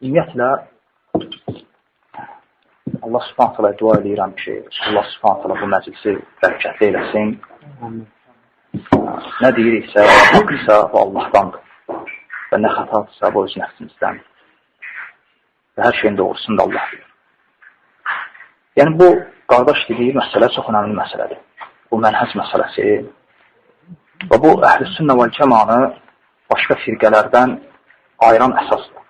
ümumiyyətlə Allah subhanət hələ dua edirəm ki, Allah subhanət hələ bu məclisi bərəkətli eləsin. Nə deyiriksə, haqqısa o Allahdandır və nə xətadırsa bu öz nəfsimizdən və hər şeyin doğrusunu da Allah bilir. Yəni bu qardaş dediyi məsələ çox önəmli məsələdir. Bu mənhəc məsələsi və bu əhl-i-sünnə vəl-cəmanı başqa firqələrdən ayıran əsasdır.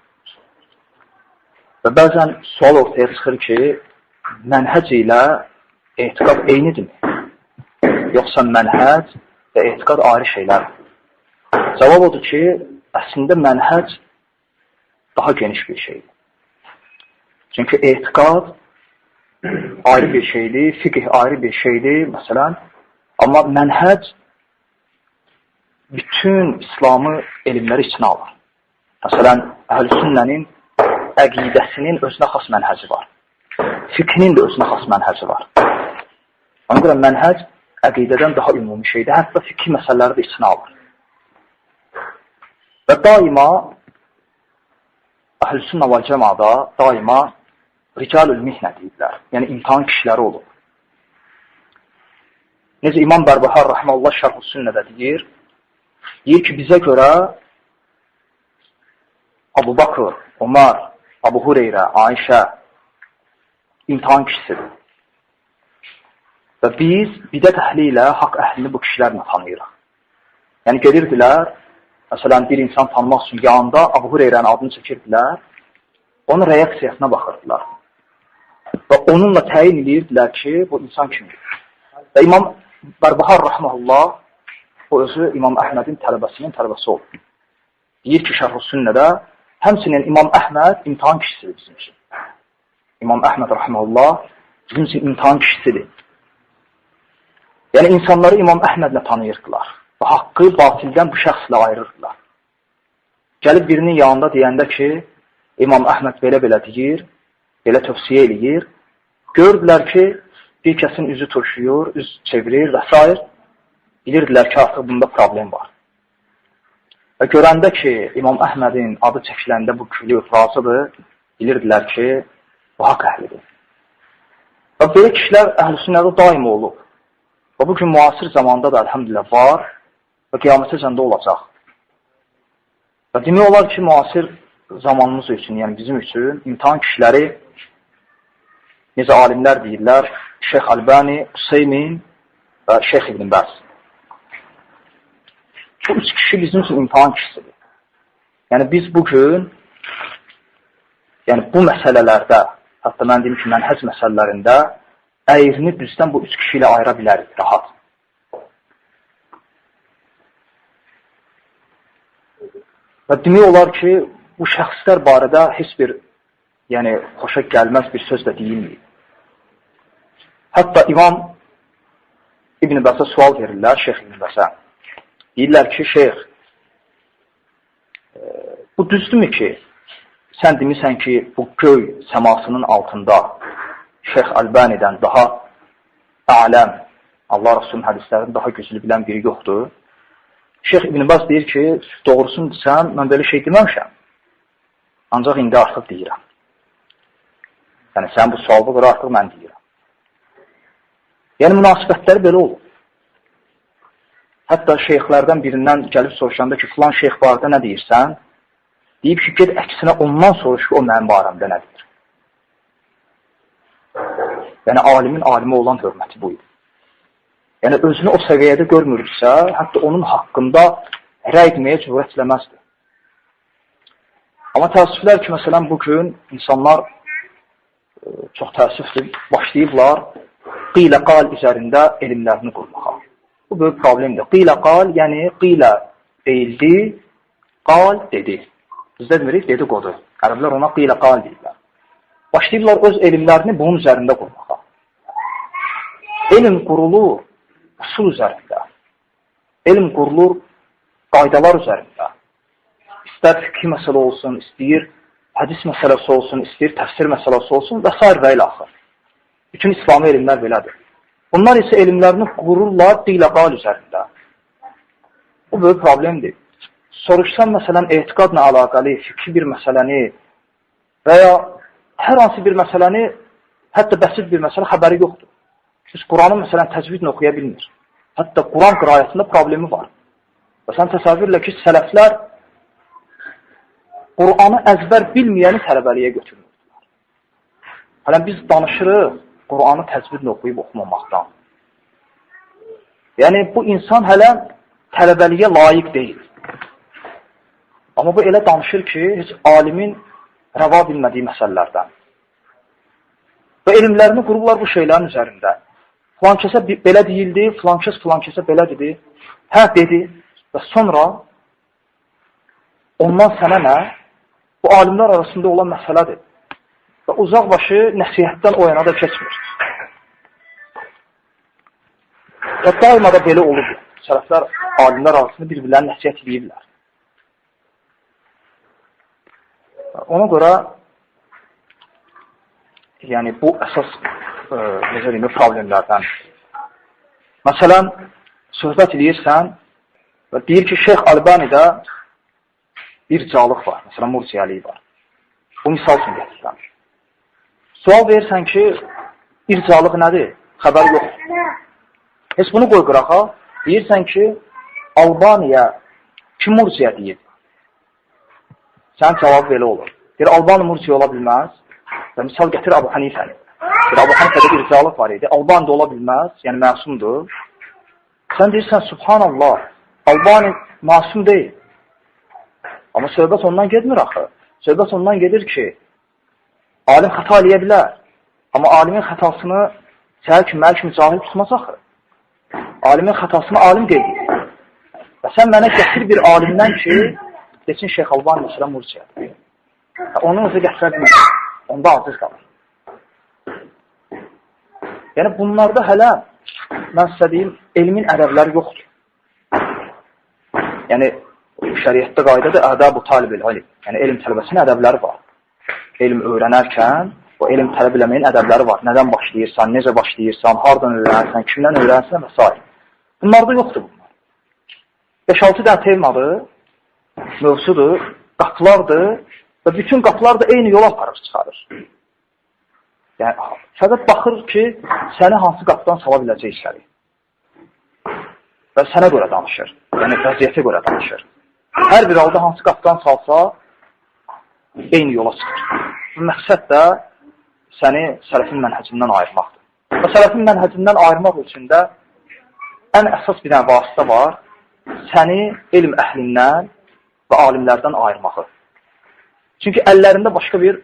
Və bəzən sual ortaya çıxır ki, mənhəc ilə etiqad eynidirmi? Yoxsa mənhəc və etiqad ayrı şeylərdir. Cavab odur ki, əslində mənhəc daha geniş bir şeydir. Çünki etiqad ayrı bir şeydir, fiqh ayrı bir şeydir, məsələn. Amma mənhəc bütün İslamı elmləri içinə alır. Məsələn, əhl-i-sünnənin əqidəsinin özünə xas mənhəci var. Fiqhinin də özünə xas mənhəci var. Ona görə mənhəc əqidədən daha ümumi şeydir. Hətta fiqh məsələləri də içinə alır. Və daima əhl-i-sünnə və cəmada daima ricalül mihnə deyirlər. Yəni imtihan kişiləri olur. Necə İmam Bərbəhar rəhməllah şərh-ü sünnədə deyir ki, bizə görə Abu Bakr, Ömər, Abu Hureyrə, Ayşə imtihan kişisidir. Və biz bidət əhli ilə haqq əhlini bu kişilərlə tanıyırıq. Yəni gedirdilər, məsələn bir insan tanımaq üçün yanında Abu Hureyrənin adını çəkirdilər, onun reaksiyasına baxırdılar. Və onunla təyin edirdilər ki, bu insan kimdir. Və İmam Bərbəhar rəhməllah o özü İmam Əhmədin tələbəsinin tələbəsi olur. Deyir ki, şərh-ü sünnədə həmçinin İmam Əhməd imtihan kişisidir bizim üçün. İmam Əhməd rəhməllah bizim üçün imtihan kişisidir. Yəni insanları İmam Əhmədlə tanıyırdılar və haqqı batildən bu şəxslə ayırırdılar. Gəlib birinin yanında deyəndə ki, İmam Əhməd belə-belə deyir, belə tövsiyə eləyir. Gördülər ki, bir kəsin üzü turşuyur, üz çevirir və s. Bilirdilər ki, artıq bunda problem var. Və görəndə ki, İmam Əhmədin adı çəkiləndə bu külü ifrazıdır, bilirdilər ki, bu haqq əhlidir. Və belə kişilər əhl-i-sünnədə daim olub. Və bugün müasir zamanda da əlhəmdülillah var və qiyamətəcəndə olacaq. Və demək olar ki, müasir zamanımız üçün, yəni bizim üçün imtihan kişiləri necə alimlər deyirlər, Şeyx Albani, Hüseymin və Şeyx İbn Bəz. Bu üç kişi bizim üçün imtihan kişisidir. Yəni biz bugün bu məsələlərdə, hətta mən deyim ki, mənhəc məsələlərində əyrini düzdən bu üç kişi ilə ayıra bilərik, rahat. Və demək olar ki, bu şəxslər barədə heç bir xoşa gəlməz bir söz də deyilməyib. Hətta İmam İbn Bəzə sual verirlər, Şeyx İbn Bəzə. Deyirlər ki, Şeyx, bu düzdürmü ki, sən demirsən ki, bu göy səmasının altında Şeyx Albani'dən daha aləm, Allah Rasulunun hədislərini daha güclü bilən biri yoxdur. Şeyx İbn Bəz deyir ki, doğrusunu desəm, mən belə şey deməmişəm. Ancaq indi artıq deyirəm. Yəni, sən bu sualda görə artıq mən deyirəm. Yəni, münasibətləri belə olur. Hətta şeyxlərdən birindən gəlib soruşanda ki, filan şeyx barədə nə deyirsən? Deyib ki, ged əksinə ondan soruş ki, o mənim barəmdə nə deyir? Yəni, alimin alimə olan hörməti bu idi. Yəni, özünü o səviyyədə görmürsə, hətta onun haqqında rəy etməyə cürət eləməzdir. Amma təəssüflər ki, məsələn, bugün insanlar çox təəssüflü başlayıblar qilə qal üzərində elmlərini qurmağa. Bu böyük problemdir. Qilə qal, yəni qilə deyildi, qal dedi. Bizdə demirik, dedikodu. Ərəblər ona qilə qal deyirlər. Başlayıblar öz elmlərini bunun üzərində qurmağa. Elm qurulur usul üzərində. Elm qurulur qaydalar üzərində. İstər fikri məsələ olsun, istəyir hədis məsələsi olsun, istəyir təfsir məsələsi olsun və s. və ilə axır. Bütün İslami elmlər belədir. Bunlar isə elmlərini qururlar qilə qal üzərində. Bu böyük problemdir. Soruşsan, məsələn, etiqadla əlaqəli fikri bir məsələni və ya hər hansı bir məsələni, hətta bəsit bir məsələ xəbəri yoxdur. Siz Quranı məsələn təcvidlə oxuya bilmir. Hətta Quran qirayətində problemi var. Və sən təsəvvürlə ki, sələflər Quranı əzbər bilməyəni tələbəliyə götürmürdülər. Hələ biz danışırıq Quranı təcvidlə oxuyub oxumamaqdan. Yəni, bu insan hələ tələbəliyə layiq deyil. Amma bu elə danışır ki, heç alimin rəva bilmədiyi məsələlərdən. Və elmlərini qurublar bu şeylərin üzərində. Filan kəsə belə deyildi, filan kəsə belə dedi. Hə, dedi və sonra ondan sənə nə? Bu alimlər arasında olan məsələdir. Və uzaq başı nəsihətdən o yana da keçmir. Və daima da belə olur. Sələflər alimlər arasında bir-birlərini nəsihət edirlər. Ona görə yəni bu əsas necə deyim, problemlərdən. Məsələn, söhbət edirsən və deyir ki, Şeyx Albani'də bir cəlıq var. Məsələn, mursiyəliyi var. Bu misal üçün gətirirəm. Sual verirsən ki, bir cəlıq nədir? Xəbər yoxdur. Heç bunu qoy qırağa. Deyirsən ki, Albaniya kim mursiyə deyir? Sənin cavab belə olur. Deyir, Albani mursiyə ola bilməz. Və misal gətir Əbu Hanifəni. Deyir, Əbu Hanifədə bir cəlıq var idi. Albani da ola bilməz, yəni məsumdur. Sən deyirsən, subhanallah, Albani masum deyil. Amma söhbət ondan gedmir axı. Söhbət ondan gedir ki, alim xəta eləyə bilər. Amma alimin xətasını səhər kimi, məl kimi cahil tutmaz axı. Alimin xətasını alim qeyd edir. Və sən mənə gətir bir alimdən ki, desin Şeyx Albani məsələn murciədir. Onun özü gətirə bilmir. Onda aciz qalır. Yəni bunlarda hələ mən sizə deyim, elmin ədəbləri yoxdur. Yəni şəriətdə qaydada ədəb-u talib-ül ilim. Yəni elm tələbəsinin ədəbləri var. Elm öyrənərkən o elm tələb eləməyin ədəbləri var. Nədən başlayırsan, necə başlayırsan, hardan öyrənirsən, kimdən öyrənirsən və s. Bunlarda yoxdur bunlar. 5-6 dənə temadır, mövzudur, qapılardır və bütün qapılar da eyni yola aparır, çıxarır. Yəni, fəqət baxır ki, səni hansı qapıdan sala biləcək içəri. Və sənə görə danışır. Yəni, vəziyyətə görə danışır. Hər bir halda hansı qapıdan salsa, eyni yola çıxır. Bu məqsəd də səni sələfin mənhəcindən ayırmaqdır. Və sələfin mənhəcindən ayırmaq üçün də ən əsas bir dənə vasitə var, səni elm əhlindən və alimlərdən ayırmağı. Çünki əllərində başqa bir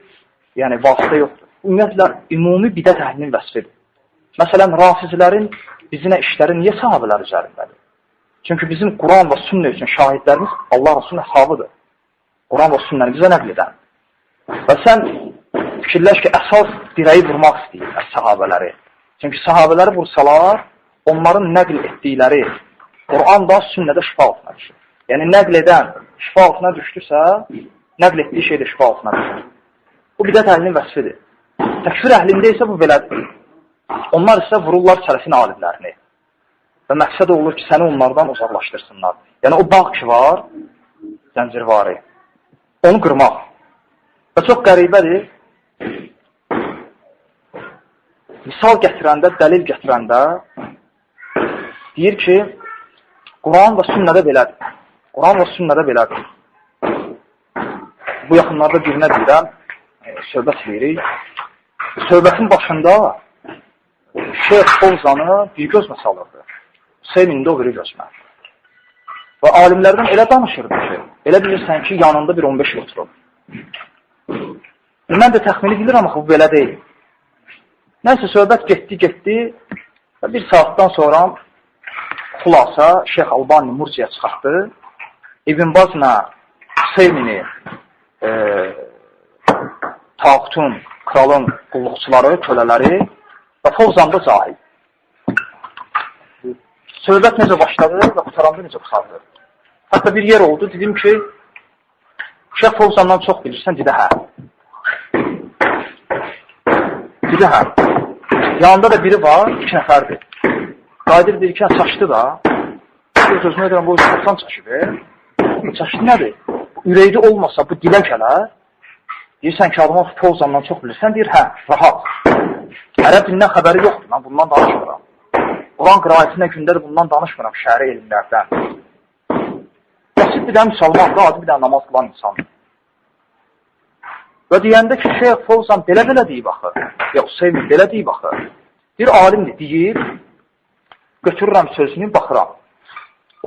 vasitə yoxdur. Ümumiyyətlə, ümumi bidət əhlinin vəsfidir. Məsələn, rafizlərin bizimlə işləri niyə sahabələr üzərindədir? Çünki bizim Quran və sünnə üçün şahidlərimiz Allah Rasulunun əshabıdır. Quran və sünnəni bizə nəql edən. Və sən fikirləş ki, əsas dirəyi vurmaq istəyir sahabələri. Çünki sahabələri vursalar, onların nəql etdikləri Quran da sünnədə şifa altına düşür. Yəni, nəql edən şifa altına düşdüsə, nəql etdiyi şey də şifa altına düşür. Bu bidət əhlinin vəsfidir. Təkfir əhlində isə bu belədir. Onlar isə vururlar sələfin alimlərini. Və məqsəd olur ki, səni onlardan uzaqlaşdırsınlar. Yəni, o bağ ki var, zəncirvari, onu qırmaq. Və çox qəribədir, misal gətirəndə, dəlil gətirəndə deyir ki, Quran və sünnədə belədir. Quran və sünnədə belədir. Bu yaxınlarda birinə deyirəm, söhbət edirik. Söhbətin başında Şeyx Fovzanı bir gözmə salırdı. Hüseynində o biri gözmə. Və alimlərdən elə danışırdı ki, elə bilirsən ki, yanında bir 15 oturub. Mən də təxmini bilirəm, axı bu belə deyil. Nəysə, söhbət getdi və bir saatdan sonra xulasa Şeyx Albani murciyə çıxartdı. İbn Bazla Hüseynini tağutun, kralın qulluqçuları, kölələri və Fovzanda cahil. Söhbət necə başladı və qutaranda necə qutardı. Hətta bir yer oldu, dedim ki, Şeyx Fovzandan çox bilirsən, dedə hə. Dedə hə. Yanında da biri var, 2 nəfərdir. Qaydır bir iki çaşdı da, sözünə edirəm, bu çoxsan çaşı ver. Bu çaşdı nədir? Ürəkli olmasa bu dilə gələr, Deyirsən ki, adama pozandan çox bilirsən, deyir, hə, rahat. Ərəb dilindən xəbəri yoxdur, mən bundan danışmıram. Quran qirayətinə gündədir, bundan danışmıram şəri elmlərdən. Bəsit bir dənə müsəlmandır, adi bir dənə namaz qılan insandır. Və deyəndə ki, Şeyx Fovzan belə deyib axı, yox, Sevmin belə deyib axı. Bir alimdir, deyib, götürürəm sözünü, baxıram.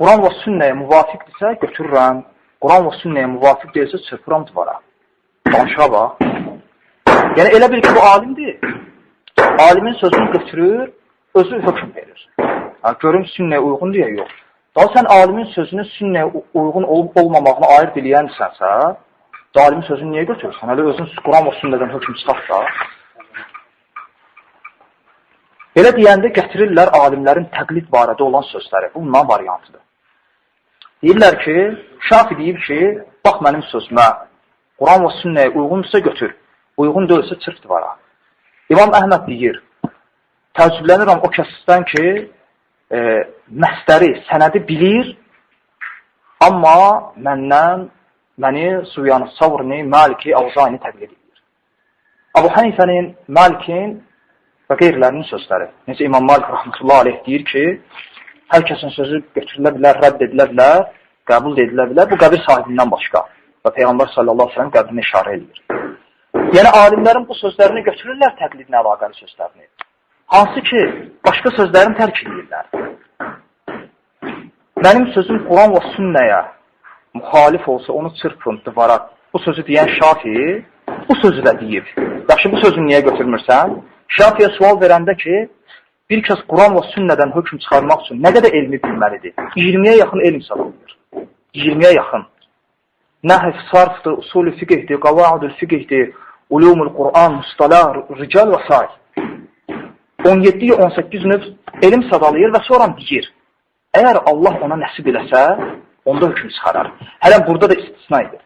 Quran və sünnəyə müvafiqdirsə, götürürəm. Quran və sünnəyə müvafiq deyilsə, çırpıram divara. Danışa bax. Yəni, elə bil ki, bu alimdir. Alimin sözünü götürür, özü hökm verir. Görüm sünnəyə uyğun deyə yox. Daha sən alimin sözünü sünnəyə uyğun olub-olmamağını ayırt eləyənsənsə, alimin sözünü niyə götürürsən? Hələ özün Quran və sünnədən hökm çıxarsa. Belə deyəndə gətirirlər alimlərin təqlid barədə olan sözləri. Bu, bundan variantıdır. Deyirlər ki, Şafi deyib ki, bax mənim sözümə, Quran və sünnəyə uyğundursa götür, uyğun deyilsə çırp divara. İmam Əhməd deyir, təəccüblənirəm o kəsdən ki, məsdəri, sənədi bilir, amma məni Sufyan Savrni, Maliki, Avzani təqlid edir. Əbu Hanifənin, Malikin və qeyrilərinin sözləri. Necə İmam Malik rəhmətullah aleyh deyir ki, hər kəsin sözü götürülə bilər, rədd edilə bilər, qəbul edilə bilər, bu qəbir sahibindən başqa. Və Peyğəmbər sallallahu aleyhi ve sellem qəbrini işarə edir. Yəni, alimlərin bu sözlərini götürürlər təqlidinə əlaqəli sözlərini. Hansı ki, başqa sözlərini tərk edirlər. Mənim sözüm Quran və sünnəyə müxalif olsa, onu çırpın, divara. Bu sözü deyən Şafi, bu sözü də deyib. Yaxşı, bu sözünü niyə götürmürsən? Şafiyə sual verəndə ki, bir kəs Quran və sünnədən hökm çıxarmaq üçün nə qədər elmi bilməlidir? 20-yə yaxın elm salınır. 20-yə yaxın. Nəhv, sarfdır, usulü fiqhdir, qavaidül fiqhdir, ulumul Quran, mustalah, rical və s. 17-18 növ elm sadalayır və sonra deyir. Əgər Allah ona nəsib eləsə, onda hökm çıxarar. Hələ burada da istisna edir.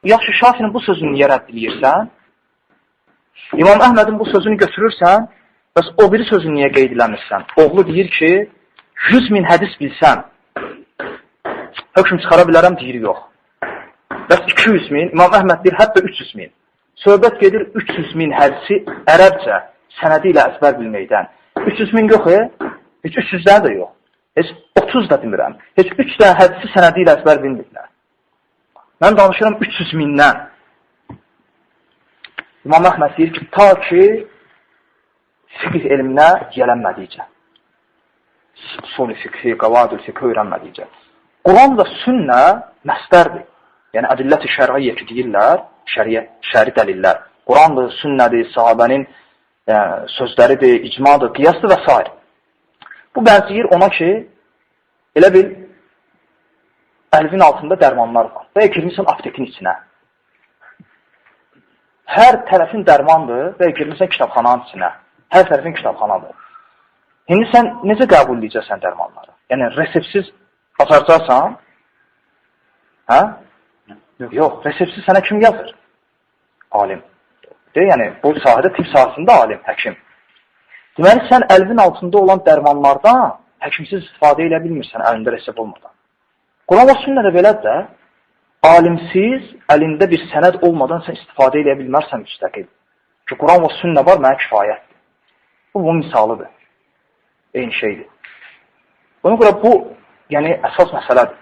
Yaxşı, Şafinin bu sözünü niyə rədd edirsən? İmam Əhmədin bu sözünü götürürsən, bəs o biri sözünü niyə qeyd eləmirsən? Oğlu deyir ki, 100 min hədis bilsən, hökm çıxara bilərəm, deyir, yox. Bəs 200 min, İmam Əhməd deyir, hətta 300 min. Söhbət gedir 300 min hədisi ərəbcə, sənədi ilə əzbər bilməkdən. 300 min yox, heç 300-dən də yox. Heç 30 da demirəm. Heç 3 dənə hədisi sənədi ilə əzbər bilmirlər. Mən danışıram 300 mindən. İmam Əhməd deyir ki, ta ki, fiqh elminə gələnmədikcə. Usulü fiqhi, qavaidül fiqhi öyrənmədikcə. Quran və sünnə məsdərdir. Yəni, ədillət-i şər'iyyə ki, deyirlər, şəri dəlillər. Qurandır, sünnədir, sahabənin sözləridir, icmadır, qiyasdır və s. Bu bənzəyir ona ki, elə bil, əlvin altında dərmanlar var və girmirsən aptekin içinə. Hər tərəfin dərmandır və girmirsən kitabxananın içinə. Hər tərəfin kitabxanadır. İndi sən necə qəbul edəcəksən dərmanları? Yəni, resepsiz açarcaqsan, hə? Yox, resepsiz sənə kim yazır? Alim. Yəni, bu sahədə tibb sahəsində alim, həkim. Deməli, sən əlvin altında olan dərmanlardan həkimsiz istifadə edə bilmirsən, əlində resept olmadan. Quran və sünnədə belədir də, alimsiz, əlində bir sənəd olmadan sən istifadə edə bilmərsən müstəqil. Ki, Quran və sünnə var, mənə kifayətdir. Bu, bunun misalıdır. Eyni şeydir. Buna görə bu, yəni, əsas məsələdir.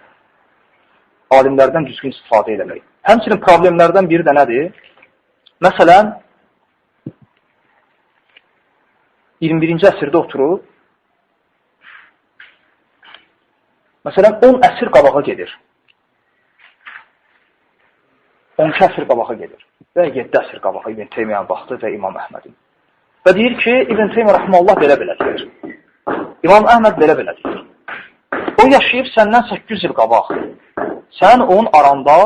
Alimlərdən düzgün istifadə eləmək. Həmçinin problemlərdən biri də nədir? Məsələn, 21-ci əsrdə oturub, məsələn, 10 əsr qabağa gedir. 12 əsr qabağa gedir. Və 7 əsr qabağa İbn Teymiyyanın vaxtı və İmam Əhmədin. Və deyir ki, İbn Teymiyyə rəhməllah belə-belə deyir. İmam Əhməd belə-belə deyir. O yaşayıb səndən 800 il qabaq. Sənin onun aranda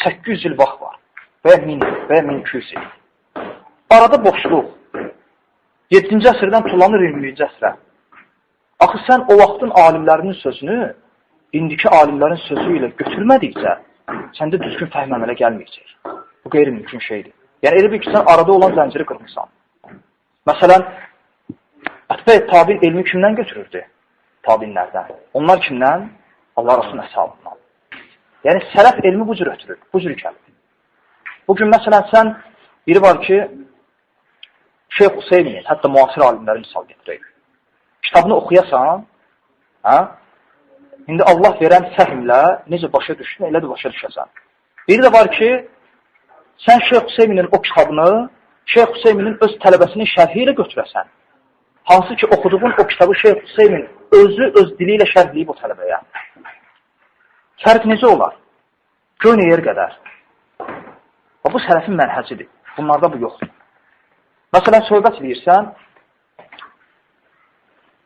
800 il vaxt var. Və 1000 və 1200 il. Arada boşluq. 7-ci əsrdən tullanır 20-ci əsrə. Axı sən o vaxtın alimlərinin sözünü indiki alimlərin sözü ilə götürmədikcə səndə düzgün fəhm əmələ gəlməyəcək. Bu qeyri-mümkün şeydir. Yəni, elə bil ki, sən arada olan zənciri qırmısan. Məsələn, ətbə tabiin elmi kimdən götürürdü? Tabinlərdən. Onlar kimdən? Allah Rasulun əshabından. Yəni, sələf elmi bu cür ötürür, bu cür gəlir. Bugün, məsələn, sən Biri var ki, Şeyx Hüseynin, hətta müasir alimləri misal getirək. Kitabını oxuyasan, indi Allah verən fəhmlə necə başa düşdün, elə də başa düşəsən. Biri də var ki, sən Şeyx Hüseynin o kitabını Şeyx Hüseynin öz tələbəsinin şərhi ilə götürəsən. Hansı ki, oxuduğun o kitabı Şeyx Hüseynin özü öz dili ilə şərhləyib o tələbəyə. Fərq necə olar? Göyn yer qədər. Bu sələfin mənhəcidir. Bunlarda bu yoxdur. Məsələn, söhbət edirsən,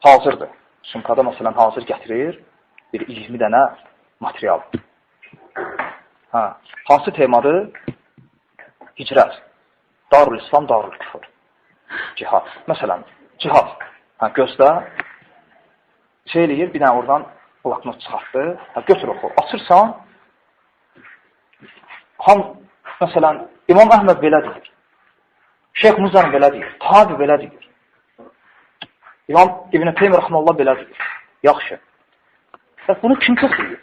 hazırdır. Sumkada məsələn hazır gətirir bir 20 dənə material. Hansı temadır? Hicrət. Darul İslam, Darul Küfür. Cihad. Məsələn, cihad. Gözlə, şey eləyir, bir dənə oradan bloknot çıxartdı. Götür oxu. Açırsan, məsələn, İmam Əhməd belə deyir. Şeyx Muzan belə deyir. Tabi belə deyir. İmam İbn-i Teymiyyə Rəhməllah belə deyir. Yaxşı. Bunu kim çox deyir?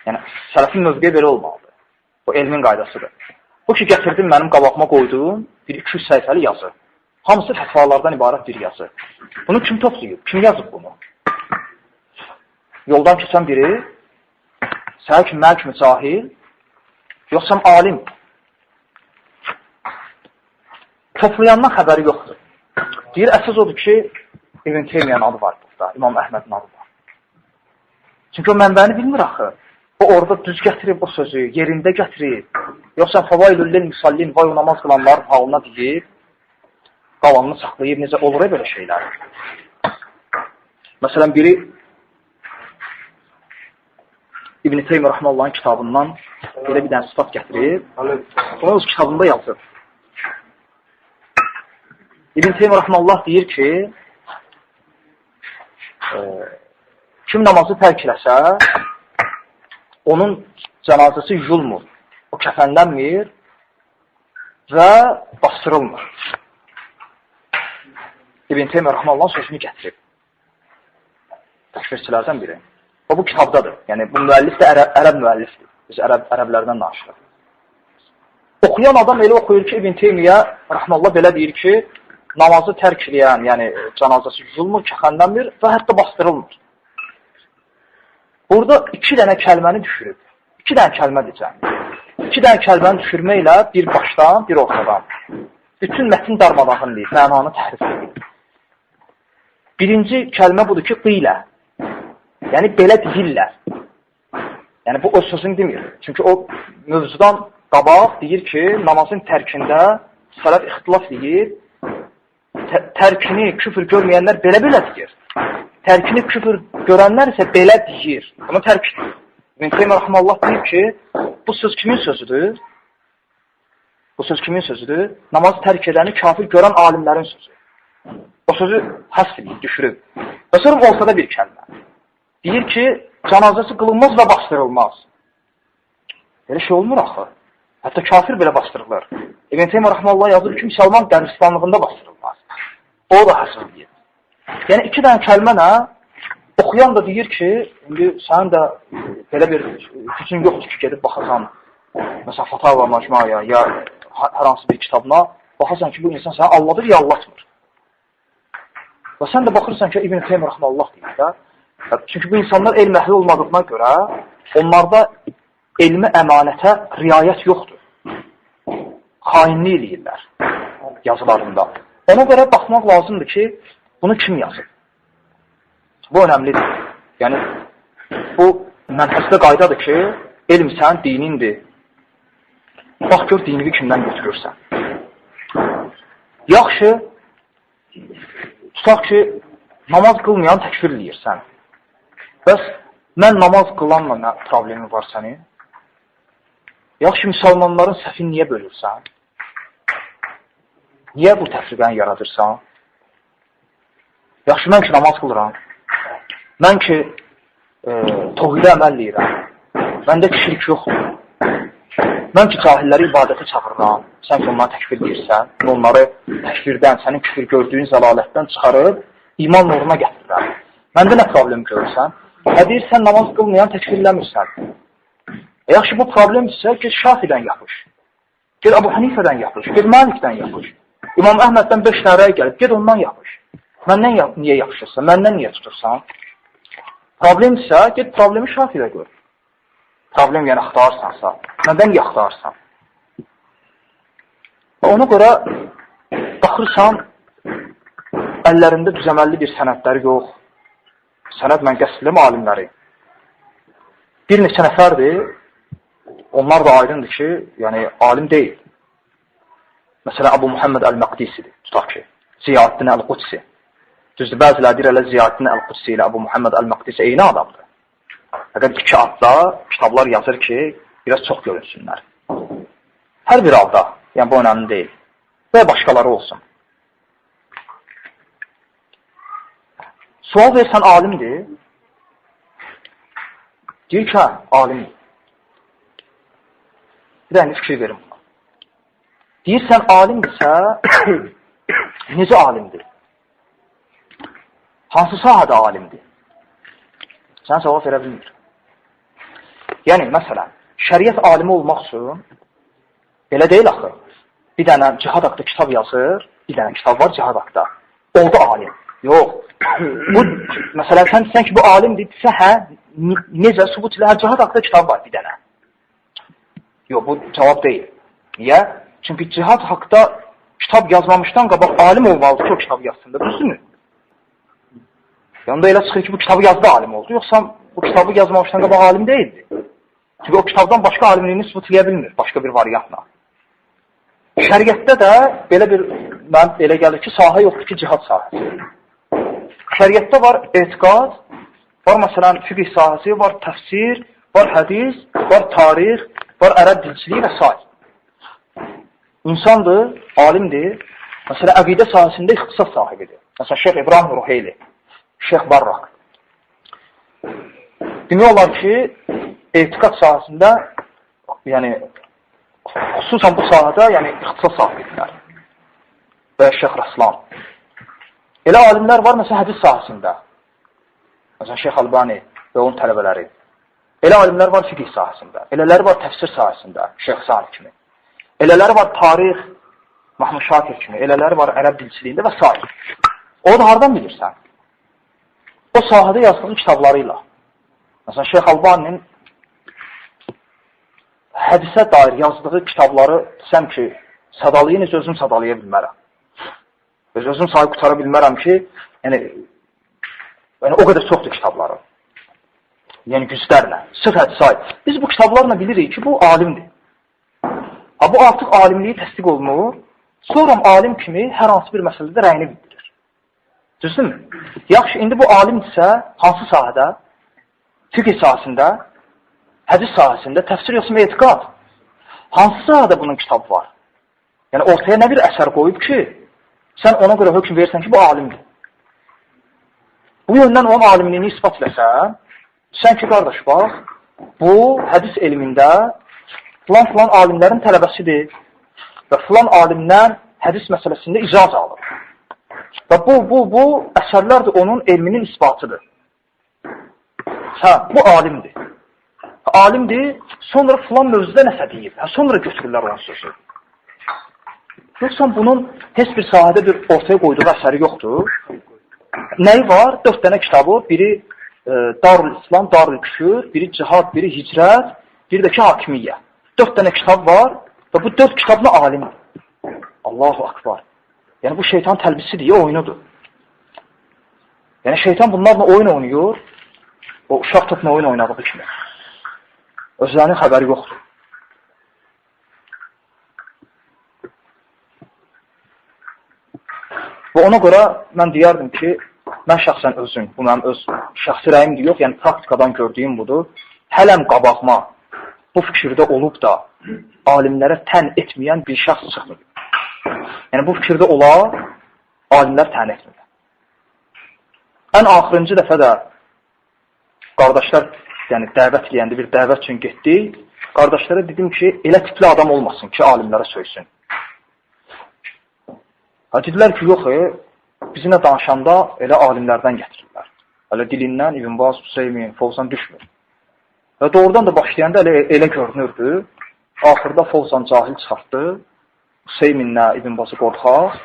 Yəni, sələfin mövqeyi belə olmalıdır. Bu elmin qaydasıdır. Bu ki, gətirdim, mənim qabağıma qoyduğum bir 200 səhifəli yazı. Hamısı fətvalardan ibarət bir yazı. Bunu kim toplayıb? Kim yazıb bunu? Yoldan keçən biri, səhər kimi, mən kimi cahil, yoxsam alim. Toplayandan xəbəri yoxdur. Deyir, əsas odur ki, İbn Teymiyyənin adı var burada, İmam Əhmədin adı var. Çünki o mənbəni bilmir axı. O orada düz gətirib o sözü, yerində gətirib. Yoxsa fəvailüllil müsallin, vay o namaz qılanların halına deyib, qalanını saxlayıb, necə olur belə şeylər. Məsələn, biri İbn Teymiyyə Rəhməllahın kitabından belə bir dənə sifat gətirib, onu öz kitabında yazır. İbn Teymiyyə Rəhməllah deyir ki, kim namazı tərk eləsə, onun cənazəsi yuyulmur, o kəfənlənmir və bastırılmır. İbn Teymiyyə Rəhməllah sözünü gətirib. Təkfirçilərdən biri. O, bu kitabdadır. Yəni, bu müəllif də ərəb müəllifdir. Biz ərəblərdən danışırıq. Oxuyan adam elə oxuyur ki, İbn Teymiyyə Rəhməllah belə deyir ki, namazı tərk eləyən, yəni cənazəsi yuyulmur, kəfənlənmir və hətta bastırılmır. Burada 2 dənə kəlməni düşürüb. 2 dənə kəlmə deyəcəm. 2 dənə kəlməni düşürməklə bir başdan, bir ortadan. Bütün mətn darmadağın deyil, mənanı təhrif edir. Birinci kəlmə budur ki, qilə. Yəni, belə deyirlər. Yəni, bu o sözünü demir. Çünki o mövzudan qabaq deyir ki, namazın tərkində sələf ixtilaf deyir, tərkini küfür görməyənlər belə deyir. Tərkini küfür görənlər isə belə deyir. Bunu tərk edir. İbn Teymiyyə Rəhməllah deyir ki, bu söz kimin sözüdür? Bu söz kimin sözüdür? Namazı tərk edəni kafir görən alimlərin sözü. O sözü həsr edib, düşürüb. Və sonra ortada bir kəlmə. Deyir ki, cənazəsi qılınmaz və bastırılmaz. Belə şey olmur axı. Hətta kafir belə bastırılır. İbn Teymiyyə Rəhməllah yazır ki, müsəlman qəbristanlığında bastırılmaz. O da həsr edib. Yəni, 2 dənə kəlmə nə? Oxuyan da deyir ki, indi sənin də belə bir gücün yoxdur ki, gedib baxasan, məsələn, Fatava Macmuaya ya hər hansı bir kitabına, baxasan ki, bu insan səni alladır ya allatmır. Və sən də baxırsan ki, İbn Teymiyyə Rəhməllah deyir də, çünki bu insanlar elm əhli olmadığına görə, onlarda elmi əmanətə riayət yoxdur. Xainli eləyirlər yazılarında. Ona görə baxmaq lazımdır ki, bunu kim yazır? Bu önəmlidir. Yəni, bu mənhəsdə qaydadır ki, elm sənin dinindir. Bax, gör dinini kimdən götürürsən. Yaxşı, tutaq ki, namaz qılmayan təkfir eləyirsən. Bəs, mən namaz qılanla nə problemi var sənin? Yaxşı, müsəlmanların səhvini niyə bölürsən? Niyə bu təfriqəni yaradırsan? Yaxşı, mən ki, namaz qılıram. Mən ki, tohidə əməl deyirəm. Məndə ki, şirk yoxdur. Mən ki, cahilləri ibadətə çağırıram. Sən ki, onları təkfir deyirsən. Onları təkfirdən, sənin küfür gördüyün zəlalətdən çıxarıb, iman nuruna gətirirəm. Məndə nə problem görürsən? Deyirsən, namaz qılmayan təkfirləmirsən. Yaxşı, bu problemdirsə ki, Şafidən yapış. Ged Abu Hanifədən yapış, ged Malikdən yapış. İmam Əhməddən 5 dənə gəlib, ged ondan yapış. Məndən niyə yapışırsan, məndən niyə tutursan? Problemdirsə, ged problemi Şafi'də gör. Problem yəni axtarırsansa, məndən niyə axtarırsan? Ona görə baxırsan, əllərində düzəməlli bir sənədləri yox. Sənəd mən qəsdliyəm alimləri. Bir neçə nəfərdir, onlar da aydındır ki, yəni alim deyil. Məsələn, Abu Muhammed Əl-Məqdisidir, tutaq ki, Ziyaəddin Əl-Qudsi. Düzdür, bəziləri deyir, elə Ziyaəddin Əl-Qudsi ilə Abu Muhammed Əl-Məqdisi eyni adamdır. Həqiqət iki adda kitablar yazır ki, biraz çox görünsünlər. Hər bir halda, yəni bu önemli deyil. Və başqaları olsun. Sual versən alimdir. Deyir ki, alimdir. Bir dənə fikir verim. Deyirsən alimdirsə, necə alimdir? Hansı sahədə alimdir? Sən cavab verə bilmir. Yəni, məsələn, şəriət alimi olmaq üçün belə deyil axı. Bir dənə cihad haqqda kitab yazır, bir dənə kitab var cihad haqqda. Oldu alim. Yox. Bu, məsələn, sən ki, bu alimdir, desə, hə, necə, sübut ilə, hə, cihad haqqda kitab var bir dənə. Yox, bu cavab deyil. Niyə? Çünki cihad haqqda kitab yazmamışdan qabaq alim olmalıdır ki, o kitab yazsın da, düzdürmü? Yanında elə çıxır ki, bu kitabı yazdı alim oldu, yoxsa bu kitabı yazmamışdan qabaq alim deyildi. Çünki o kitabdan başqa alimliyini sübut eləyə bilmir, başqa bir variantla. Şəriətdə də belə bir, mən elə gəlir ki, sahə yoxdur ki, cihad sahəsi. Şəriətdə var etiqad, var məsələn fiqh sahəsi, var təfsir, var hədis, var tarix, var ərəb dilçiliyi və s. İnsandır, alimdir, məsələn əqidə sahəsində ixtisas sahibidir. Məsələn Şeyx İbrahim Ruheyli, Şeyx Barrak. Demək olar ki, etiqad sahəsində, yəni xüsusən bu sahədə, yəni ixtisas sahibidirlər. Və Şeyx Rəslan. Elə alimlər var, məsələn, hədis sahəsində. Məsələn, Şeyx Albani və onun tələbələri. Elə alimlər var fiqh sahəsində. Elələri var təfsir sahəsində, Şeyx Sani kimi. Elələri var tarix, Mahmud Şakir kimi. Elələri var ərəb dilçiliyində və s. O da hardan bilirsən? O sahədə yazdığı kitablarıyla. Məsələn, Şeyx Albaninin hədisə dair yazdığı kitabları desəm ki, sadalayı necə özüm sadalaya bilmərəm. Özüm sahib qutara bilmərəm ki, yəni o qədər çoxdur kitabları. Yəni güclərlə, sırf hədisə aid. Biz bu kitablarla bilirik ki, bu alimdir. Bu artıq alimliyi təsdiq olunur, sonra alim kimi hər hansı bir məsələdə rəyini bildirir. Düzdürmü? Yaxşı, indi bu alimdirsə, hansı sahədə? Fiqh sahəsində, hədis sahəsində, təfsir yoxsa etiqad. Hansı sahədə bunun kitabı var? Yəni ortaya nə bir əsər qoyub ki, sən ona görə hökm verirsən ki, bu alimdir. Bu yöndən onun alimliyini ispat eləsən, sən ki, qardaş, bax, bu hədis elmində filan alimlərin tələbəsidir və filan alimdən hədis məsələsində icazə alır. Və bu əsərlər də onun elminin isbatıdır. Hə, bu alimdir. Alimdir, sonra filan mövzuda nəsə deyib. Sonra götürürlər onun sözü. Yoxsa bunun heç bir sahədə bir ortaya qoyduğu əsəri yoxdur. Nəyi var? 4 dənə kitabı, biri Darül İslam, Darül Küfür, biri Cihad, biri Hicrət, biri də ki Hakimiyyə. 4 dənə kitab var və bu 4 kitabla alimdir. Allahu Akbar. Yəni bu şeytan təlbisidir, oyunudur. Yəni şeytan bunlarla oyun oynayır, o uşaq topla oyun oynadığı kimi. Özlərinin xəbəri yoxdur. Və ona görə mən deyərdim ki, mən şəxsən özüm, bu mənim öz şəxsi rəyimdir yox, yəni praktikadan gördüyüm budur. Hələm qabaqma bu fikirdə olub da alimlərə tən etməyən bir şəxs çıxmır. Yəni bu fikirdə ola, alimlər tən etmir. Ən axırıncı dəfə də qardaşlar, yəni dəvət eləyəndə bir dəvət üçün getdik, qardaşlara dedim ki, elə tipli adam olmasın ki, alimlərə söysün. Dedilər ki, yox, bizimlə danışanda elə alimlərdən gətirirlər. Elə dilindən İbn Baz, Hüseymin, Fovzan düşmür. Və doğrudan da başlayanda elə görünürdü. Axırda Fovzan cahil çıxartdı. Hüseyminlə İbn Bazı qorxaq,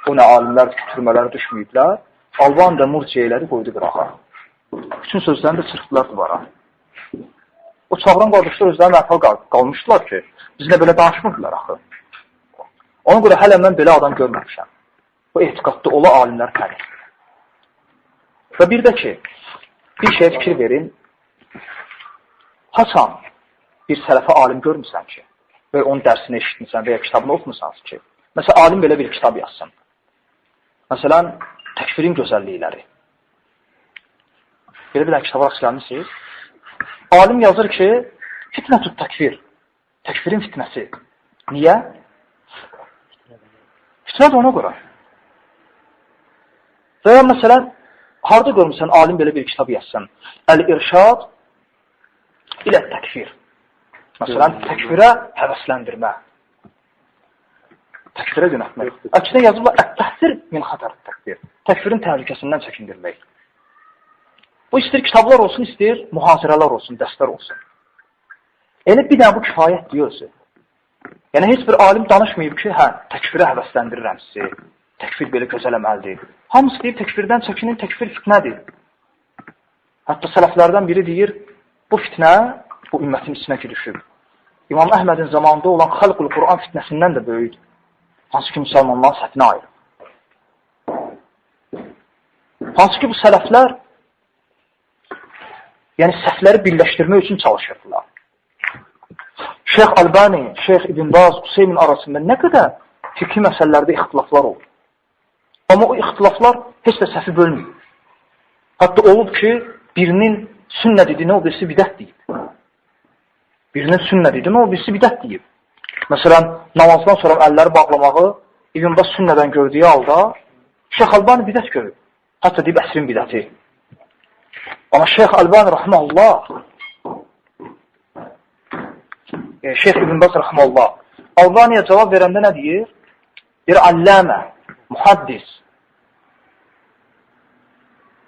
o nə alimlər türmələri düşməyiblər. Alban da murciyələri qoydu qırağa. Bütün sözlərini də çırpdılar duvara. O çağıran qardaşlar özlərini əhval qalmışdılar ki, bizlə belə danışmırdılar axı. Ona görə hələ mən belə adam görməmişəm. Bu etiqadda ola alimlər fərq. Və bir də ki, bir şeyə fikir verin, haçan bir sələfə alim görmüsən ki, və onun dərsini eşitmirsən və ya kitabını oxumusanız ki, məsələn, alim belə bir kitab yazsın. Məsələn, təkfirin gözəllikləri. Belə bir kitaba rast gəlmişsiniz. Alim yazır ki, fitnətü təkfir. Təkfirin fitnəsi. Niyə? Fitnə də ona görə. Və ya məsələn, harada görmüsən alim belə bir kitab yazsın? Əl-İrşad ilə təkfir. Məsələn, təkfirə həvəsləndirmə. Təkfirə yönətmək. Əksinə yazıblar, ət-təhsir min xətər təkfir. Təkfirin təhlükəsindən çəkindirmək. Bu istəyir kitablar olsun, istəyir mühazirələr olsun, dərslər olsun. Elə bir dənə bu kifayət deyilsə. Yəni, heç bir alim danışmayıb ki, hə, təkfirə həvəsləndirirəm sizi. Təkfir belə gözəl əməldir. Hamısı deyib, təkfirdən çəkinin, təkfir fitnədir. Hətta sələflərdən biri deyir, bu fitnə, bu ümmətin içinə ki düşüb. İmam Əhmədin zamanında olan xalqul Quran fitnəsindən də böyüdür. Hansı ki, müsəlmanların səhvinə ayrı. Hansı ki, bu sələflər yəni səhvləri birləşdirmək üçün çalışırdılar. Şeyx Albani, Şeyx İbn Baz, Hüseymin arasında nə qədər fikri məsələlərdə ixtilaflar olur. Amma o ixtilaflar heç də səhvi bölmür. Hətta olub ki, birinin sünnə dediyinə o birisi bidət deyib. Birinin sünnə dediyinə o birisi bidət deyib. Məsələn, namazdan sonra əlləri bağlamağı İbn Baz sünnədən gördüyü halda Şeyx Albani bidət görür. Hətta deyib əsrin bidəti. Amma Şeyx Albani rahmanullah, Şeyx İbn Baz rahmanullah, Albaniyə cavab verəndə nə deyir? Bir alləmə, muhaddis,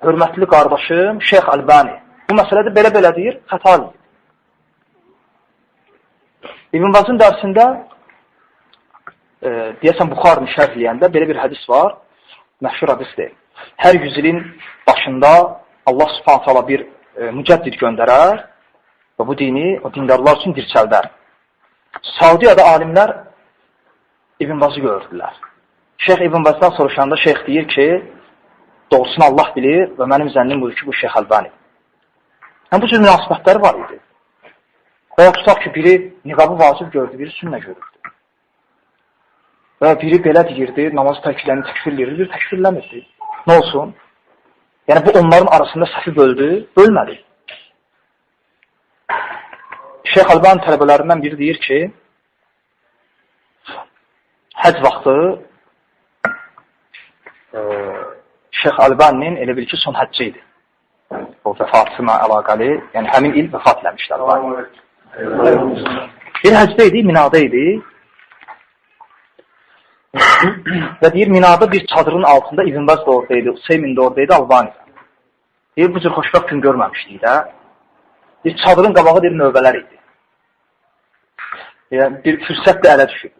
hörmətli qardaşım Şeyx Albani. Bu məsələdə belə deyir, xəta deyir. İbn Bazın dərsində, deyəsən Buxarını şərhləyəndə belə bir hədis var, məşhur hədisdir. Hər 100 ilin başında Allah subhanət hala bir mücəddid göndərər və bu dini o dindarlar üçün dirçəldər. Saudiyada alimlər İbn Bazı gördülər. Şeyx İbn Bazdan soruşanda şeyx deyir ki, doğrusunu Allah bilir və mənim zənnim budur ki, bu Şeyx Albani. Yəni, bu cür münasibətləri var idi. Və ya tutaq ki, biri niqabı vacib gördü, biri sünnə görürdü. Və biri belə deyirdi, namazı təkfirləni təkfirləyirdi, biri təkfirləmirdi. Nə olsun? Yəni, bu onların arasında səhvi böldü, bölmədi. Şeyx Albani tələbələrindən biri deyir ki, həc vaxtı Şeyx Albaninin elə bil ki, son həccə idi. O vəfatına əlaqəli, yəni həmin il vəfat eləmişlər. Bir həcdə idi, minada idi. Və deyir, minada bir çadırın altında İbn Baz da oradaydı, Hüseymin de oradaydı, Albani. Deyir, bu cür xoşbəxt gün görməmişdik də. Bir çadırın qabağı deyir, növbələr idi. Yəni, bir fürsət də ələ düşüb.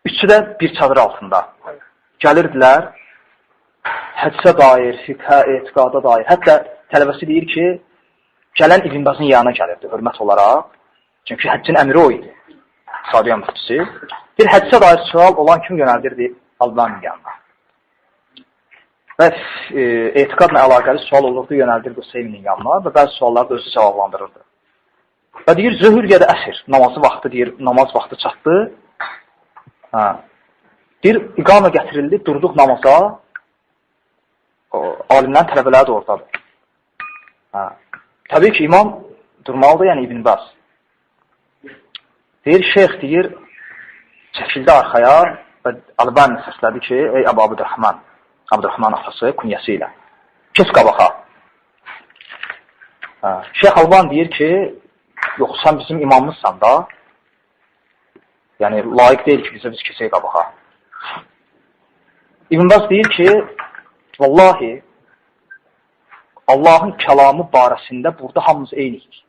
Üçü də bir çadır altında. Gəlirdilər, hədisə dair, fiqhə, etiqada dair. Hətta tələbəsi deyir ki, gələn İbn Bazın yanına gəlirdi, hörmət olaraq. Çünki həccin əmri o idi. Sadiyyə müftisi. Bir hədisə dair sual olan kim yönəldirdi Albanın yanına. Və etiqadla əlaqəli sual olurdu, yönəldirdi Hüseynin yanına və bəzi sualları da özü cavablandırırdı. Və deyir, zöhür ya da əsr, namazı vaxtı deyir, namaz vaxtı çatdı. Deyir, iqamə gətirildi, durduq namaza, alimlərin tələbələri də oradadır. Təbii ki, imam durmalıdır, yəni İbn Baz. Deyir, şeyx deyir, çəkildi arxaya və Albani səslədi ki, ey Əbu Abdurrahman, Abdurrahman atası, künyəsi ilə, keç qabağa. Şeyx Albani deyir ki, yox, sən bizim imamımızsan da, yəni layiq deyil ki, biz keçək qabağa. İbn Baz deyir ki, vallahi, Allahın kəlamı barəsində burada hamımız eynik.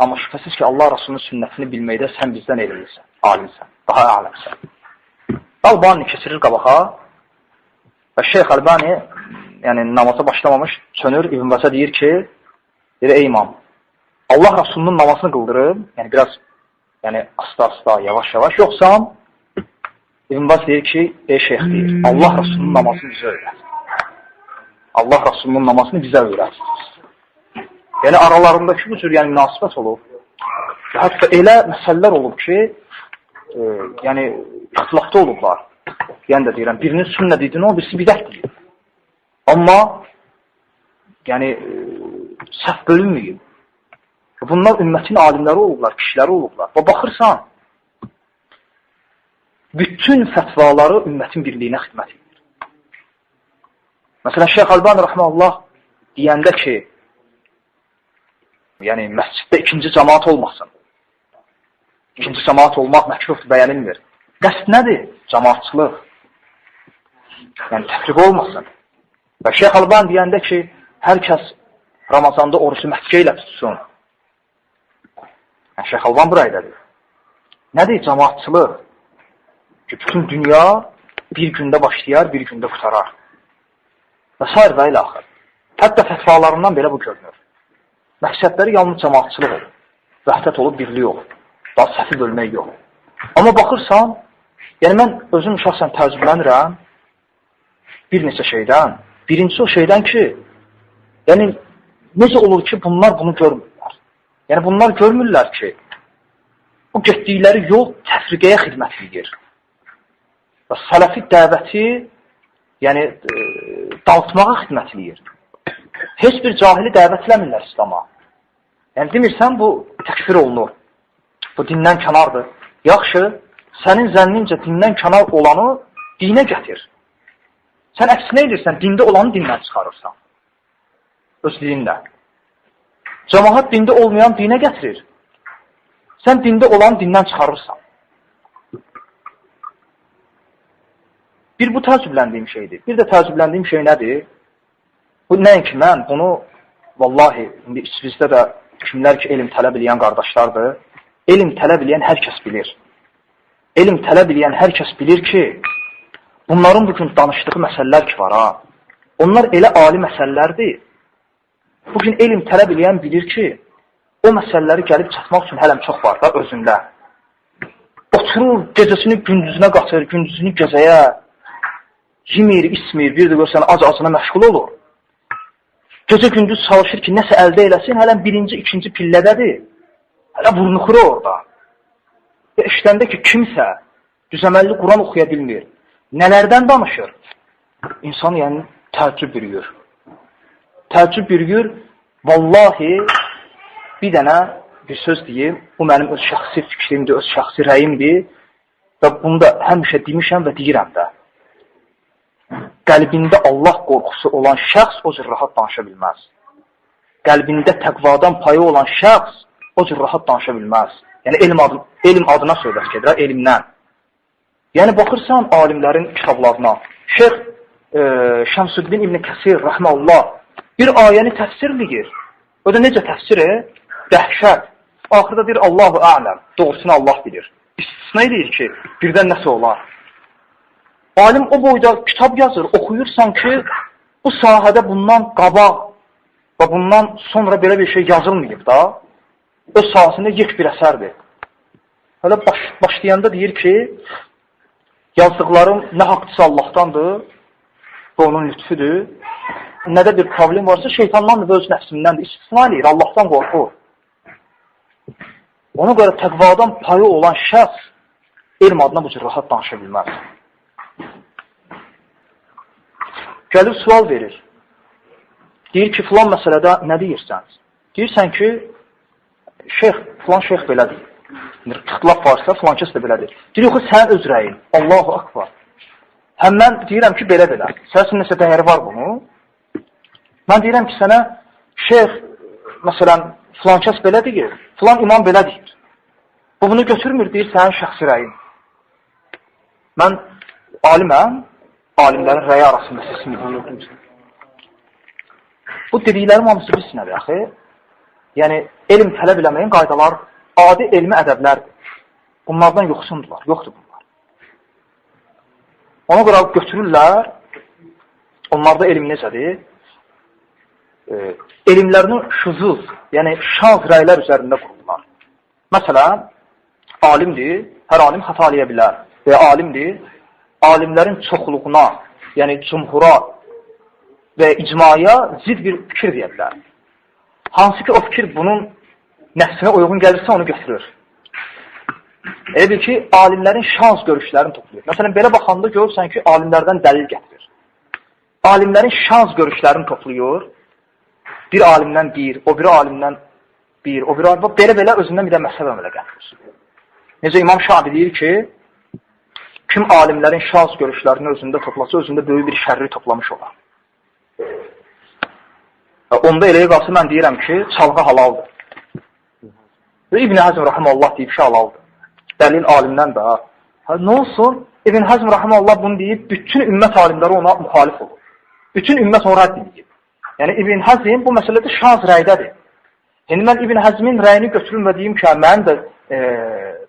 Amma şübhəsiz ki, Allah Rasulunun sünnətini bilməkdə sən bizdən eləyirsən, alimsən, daha aləmsən. Albani keçirir qabağa və Şeyx Albani yəni namaza başlamamış, çönür, İbn Basa deyir ki, ey imam, Allah Rasulunun namazını qıldırıb, yəni biraz asta-asta, yavaş-yavaş, yoxsa İbn Bas deyir ki, ey şeyx deyir, Allah Rasulunun namazını bizə öyrət. Allah Rasulunun namazını bizə öyrət. Yəni aralarındakı bu cür münasibət olub. Hətta elə məsələlər olub ki, yəni ixtilafda olublar. Yəni də deyirəm, birinin sünnə dediyin o, birisi bidət deyir. Amma yəni səhv bölünməyib. Bunlar ümmətin alimləri olublar, kişiləri olublar. Və baxırsan, bütün fətvaları ümmətin birliyinə xidmət edir. Məsələn, Şeyx Albani Rəhməlullah deyəndə ki, yəni məsciddə ikinci cəmaat olmasın. İkinci cəmaat olmaq məkruhdur, bəyənilmir. Qəsd nədir? Cəmaatçılıq. Yəni təfriq olmasın. Və Şeyx Albani deyəndə ki, hər kəs Ramazanda orucu mətkə ilə tutsun. Yəni Şeyx Albani buraydadır. Nədir? Cəmaatçılıq. Ki, bütün dünya bir gündə başlayar, bir gündə qutarar. Və s. və ilə axır. Hətta fətvalarından belə bu görünür. Məqsədləri yalnız cəmaatçılıq olur. Vəhdət olub, birlik olur. Daha səfi bölmək yox. Amma baxırsan, yəni mən özüm şəxsən təəccüblənirəm bir neçə şeydən. Birincisi o şeydən ki, yəni necə olur ki, bunlar bunu görmürlər. Yəni bunlar görmürlər ki, bu getdikləri yol təfriqəyə xidmət edir. Və sələfi dəvəti yəni dağıtmağa xidmət edir. Heç bir cahili dəvət eləmirlər İslama. Yəni demirsən, bu təkfir olunur. Bu dindən kənardır. Yaxşı, sənin zənnincə dindən kənar olanı dinə gətir. Sən əksinə edirsən, dində olanı dindən çıxarırsan. Öz dilində. Cəmaat dində olmayan dinə gətirir. Sən dində olanı dindən çıxarırsan. Bir bu təəccübləndiyim şeydir. Bir də təəccübləndiyim şey nədir? Bu nəinki mən bunu, vallahi, indi içimizdə də kimlər ki, elm tələb edən qardaşlardır, elm tələb edən hər kəs bilir. Elm tələb edən hər kəs bilir ki, bunların bugün danışdığı məsələlər ki var ha, onlar elə ali məsələlərdir. Bugün elm tələb edən bilir ki, o məsələləri gəlib çatmaq üçün hələm çox var da özündə. Oturur, gecəsini gündüzünə qatır, gündüzünü gecəyə, yemir, içmir, bir də görsən ac-acına məşğul olur. Gecə-gündüz çalışır ki, nəsə əldə eləsin, hələm birinci, ikinci pillədədir. Hələ burnuxuru orada. Və işləndə ki, kimsə düzəməlli Quran oxuya bilmir. Nələrdən danışır? İnsan yəni təəccüb bürüyür. Təəccüb bürüyür, vallahi bir dənə bir söz deyim, bu mənim öz şəxsi fikrimdir, öz şəxsi rəyimdir və bunu da həmişə demişəm və deyirəm də. Qəlbində Allah qorxusu olan şəxs o cür rahat danışa bilməz. Qəlbində təqvadan payı olan şəxs o cür rahat danışa bilməz. Yəni elm adına söhbət gedir, elmdən. Yəni baxırsan alimlərin kitablarına. Şeyx Şəmsüddin İbn Kəsir rəhməlullah bir ayəni təfsir edir. O da necə təfsir? Dəhşət. Axırda deyir Allahu a'ləm. Doğrusunu Allah bilir. İstisna edir ki, birdən nəsə olar. Alim o boyda kitab yazır, oxuyursan ki, bu sahədə bundan qabaq və bundan sonra belə bir şey yazılmayıb da, öz sahəsində yek bir əsərdir. Hələ başlayanda deyir ki, yazdıqlarım nə haqdırsa Allahdandır və onun lütfüdür. Nədə bir problem varsa şeytandan və öz nəfsimdəndir. İstisna edir, Allahdan qorxur. Ona görə təqvadan payı olan şəxs elm adına bu cür rahat danışa bilməz. Gəlir sual verir. Deyir ki, filan məsələdə nə deyirsən? Deyirsən ki, filan şeyx belədir. İxtilaf varsa, filan kəs də belədir. Deyir, yoxsa sən öz rəyin. Allahu akbar. Həm mən deyirəm ki, belə. Səsin nəsə dəyəri var bunu. Mən deyirəm ki, sənə şeyx, məsələn, filan kəs belə deyir, filan imam belə deyir. Bu bunu götürmür, deyir, sənin şəxsi rəyin. Mən aliməm, alimlərin rəyi arasında sesimi deyirdim. Bu dediklərim hamısı bilsinədir, axı. yəni elm tələb eləməyin qaydaları, adi elmi ədəblərdir. Bunlardan yoxsundular, yoxdur bunlar. Ona görə götürürlər, onlarda elm necədir? Elmlərini şuzuz, yəni şaz rəylər üzərində qururlar. Məsələn, alimdir, hər alim xəta eləyə bilər və alimdir, alimlərin çoxluğuna, yəni cümhura və icmaya zid bir fikir deyə bilər. Hansı ki, o fikir bunun nəfsinə uyğun gəlirsə, onu götürür. Elə bil ki, alimlərin şans görüşlərini toplayır. Məsələn, belə baxanda görürsən ki, alimlərdən dəlil gətirir. Alimlərin şans görüşlərini toplayır. Bir alimdən bir, o biri alimdən bir, o biri alimdən belə-belə özündən bir də məsələ əmələ gətirir. Necə İmam Şabi deyir ki, kim alimlərin şans görüşlərini özündə toplasa, özündə böyük bir şərri toplamış olar. Onda eləyə qalsa mən deyirəm ki, çalğı halaldır. Və İbn Həzm Rəhəməllah deyib ki, halaldır. Dəlil alimdən də. Nə olsun? İbn Həzm Rəhəməllah bunu deyib, bütün ümmət alimləri ona müxalif olur. Bütün ümmət ona rədd edib. Yəni İbn Həzm bu məsələdə şans rəydədir. Yəni mən İbn Həzmin rəyini götürüm və deyim ki, mənim də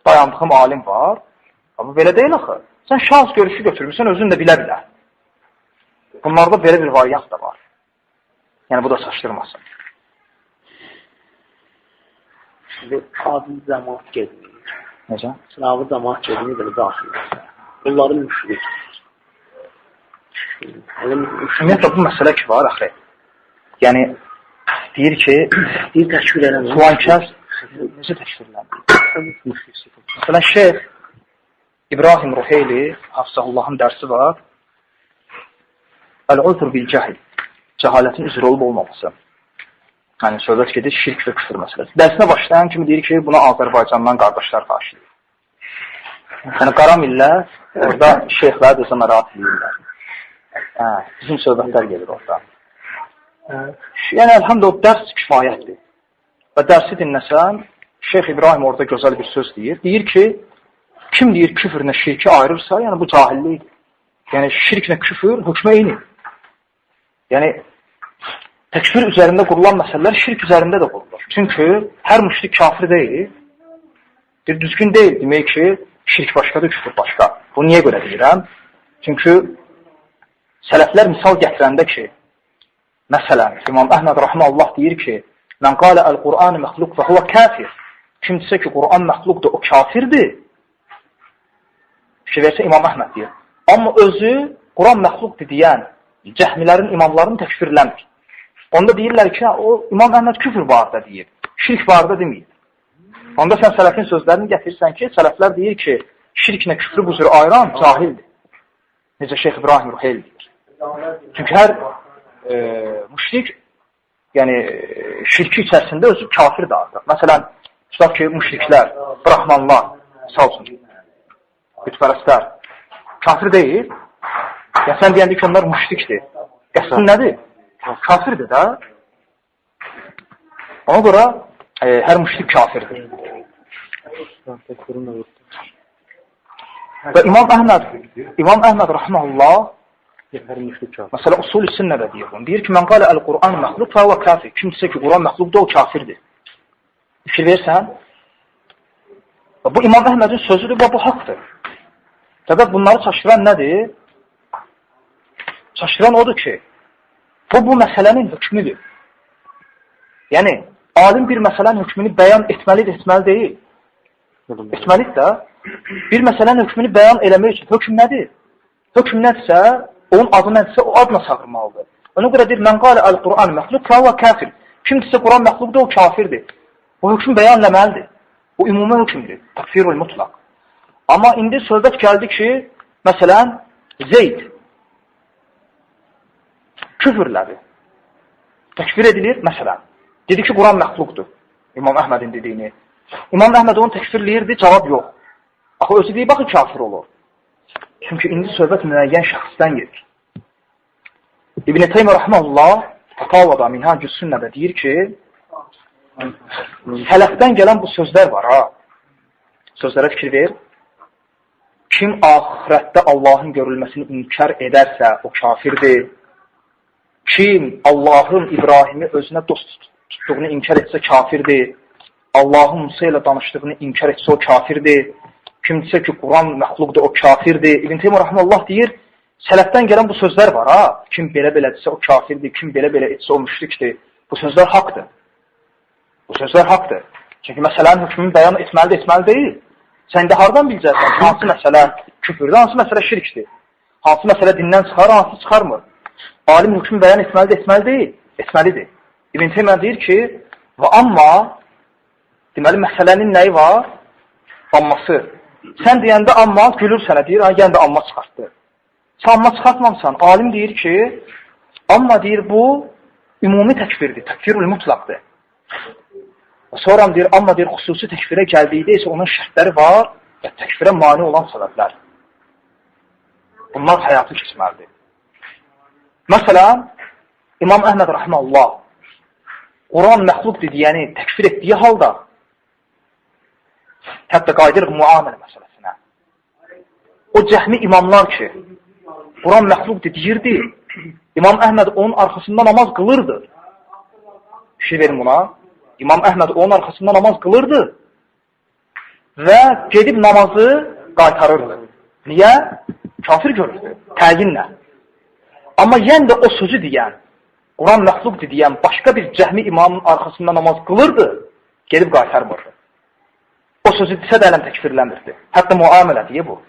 dayandığım alim var. Amma belə deyil axı. Sən şans görüşü götürmüşsən, özün də bilə-bilə. Bunlarda belə bir variant da var. Yəni bu da çaşdırmasın. Şimdi adil cəmaat gedmir. Necə? Sınavı cəmaat gedmir belə daxil olsa. Bunların müşrik. Ümumiyyətlə bu məsələ ki var axı. Yəni deyir ki, deyir təkfir eləmir. Filan kəs necə təkfir eləmir? Məsələn, Şeyx İbrahim Ruheyli, Hafsahullahın dərsi var. Əl-uzr bil-cəhil. Cəhalətin üzrə olub olmaması. Yəni, söhbət gedir, şirk və küfür məsələsi. Dərsinə başlayan kimi deyir ki, buna Azərbaycandan qardaşlar qarşı deyir. Yəni, qara millət, orada şeyxləri də narahat edirlər. Bizim söhbətlər gedir orada. Yəni, əlhamdülillah, dərs kifayətdir. Və dərsi dinləsən, Şeyx İbrahim orada gözəl bir söz deyir. Deyir ki, kim deyir küfürlə şirki ayırırsa, yəni bu cahillikdir. Yəni, şirklə küfür hökmə eyni. Yəni, təkfir üzərində qurulan məsələlər şirk üzərində də qurulur. Çünki hər müşrik kafir deyil. Bir düzgün deyil demək ki, şirk başqadır, küfür başqa. Bu niyə görə deyirəm? Çünki sələflər misal gətirəndə ki, məsələn, İmam Əhməd Rəhməllah deyir ki, mən qalə əl-Qur'an məxluq və huvə kafir. Kim desə ki, Qur'an məxluqdur, o kafirdir. Fikir versə İmam Əhməd deyir. Amma özü Qur'an məxluqdur deyən cəhmilərin imamlarını təkfirləmir. Onda deyirlər ki, o İmam Əhməd küfür barədə deyir, şirk barədə deməyir. Onda sən sələfin sözlərini gətirirsən ki, sələflər deyir ki, şirklə küfrü bu cür ayıran cahildir. Necə Şeyx İbrahim Ruheyli deyir. Çünki hər müşrik, yəni şirki içərisində özü kafirdir artıq. Məsələn, tutaq ki, müşriklər, brahmanlar, misal üçün, bütpərəstlər, kafir deyil. Ya sən deyəndə ki, onlar müşrikdir. Qəsdin nədir? Kafirdir də. Ona görə hər müşrik kafirdir. Və İmam Əhməd Rəhməllah məsələ usul-i sünnədə deyir bunu. Deyir ki, mən qalə əl-Qur'an məxluq və huvə kafir. Kim desə ki, Qur'an məxluqdur, o kafirdir. Fikir versən. Bu İmam Əhmədin sözüdür və bu haqdır. Səbəb bunları çaşdıran nədir? Çaşdıran odur ki, bu məsələnin hökmüdür. Yəni, alim bir məsələnin hökmünü bəyan etməlidir, etməli deyil. Etməlidir də, bir məsələnin hökmünü bəyan eləmək üçün hökm nədir? Hökm nədirsə, onun adı nədirsə, o adla çağırmalıdır. Ona görə deyir, mən qalə əl-Qur'an məxluq və huvə kafir. Kim desə Qur'an məxluqdur, o kafirdir. O hökm bəyan eləməlidir. O ümumi hökmdür, takfirul mutlaq. Amma indi söhbət gəldi ki, məsələn, Zeyd küfürlədir. Təkfir edilir, məsələn. Dedi ki, Qur'an məxluqdur. İmam Əhmədin dediyini. İmam Əhməd onu təkfirləyirdi, cavab yox. Axı, özü deyib, baxı, kafir olur. Çünki indi söhbət müəyyən şəxsdən gedir. İbn-i Teymiyyə Rəhməllah Fatavada, Minhacü's Sünnədə deyir ki, sələfdən gələn bu sözlər var, ha. Sözlərə fikir ver. Kim axirətdə Allahın görülməsini inkar edərsə, o kafirdir. Kim Allahın İbrahimi özünə dost tutduğunu inkar etsə kafirdir. Allahın Musa ilə danışdığını inkar etsə o kafirdir. Kim desə ki, Quran məxluqdur, o kafirdir. İbn Teymiyyə rahimehullah deyir, sələfdən gələn bu sözlər var ha. Kim belə-belə etsə o kafirdir, kim belə-belə etsə o müşrikdir. Bu sözlər haqdır. Bu sözlər haqdır. Çünki məsələnin hökmünü bəyan etməli deyil. Sən də hardan biləcəksən ki, hansı məsələ küfürdür, hansı məsələ şirkdir. Hansı məsələ dindən çıxar, hansı çıxarmır. Alim hökmü bəyan etməli deyil, etməlidir. İbn Teymiyyə deyir ki, və amma deməli məsələnin nəyi var? Amması. Sən deyəndə amma gülür sənə deyir, yəni də amma çıxartdı. Sən amma çıxartmamsan, alim deyir ki, amma deyir bu ümumi təkfirdir, təkfirul mutlaqdır. Sonra deyir, amma deyir, xüsusi təkfirə gəldikdə isə onun şərtləri var və təkfirə mani olan səbəblər. Bunlar həyatı keçməlidir. Məsələn, İmam Əhməd rahimehullah Quran məxluqdur deyəni təkfir etdiyi halda hətta qayıdırıq muamilə məsələsinə. O cəhmi imamlar ki, Quran məxluqdur deyirdi, İmam Əhməd onun arxasında namaz qılırdı. Bir şey verin buna. İmam Əhməd onun arxasında namaz qılırdı və gedib namazı qaytarırdı. Niyə? Kafir görürdü, təyinlə. Amma yenə də o sözü deyən, Quran məxluqdur deyən başqa bir cəhmi imamın arxasında namaz qılırdı, gedib qaytarmırdı. O sözü desə də ələm təkfirlənmirdi. Hətta muamilə deyə bu.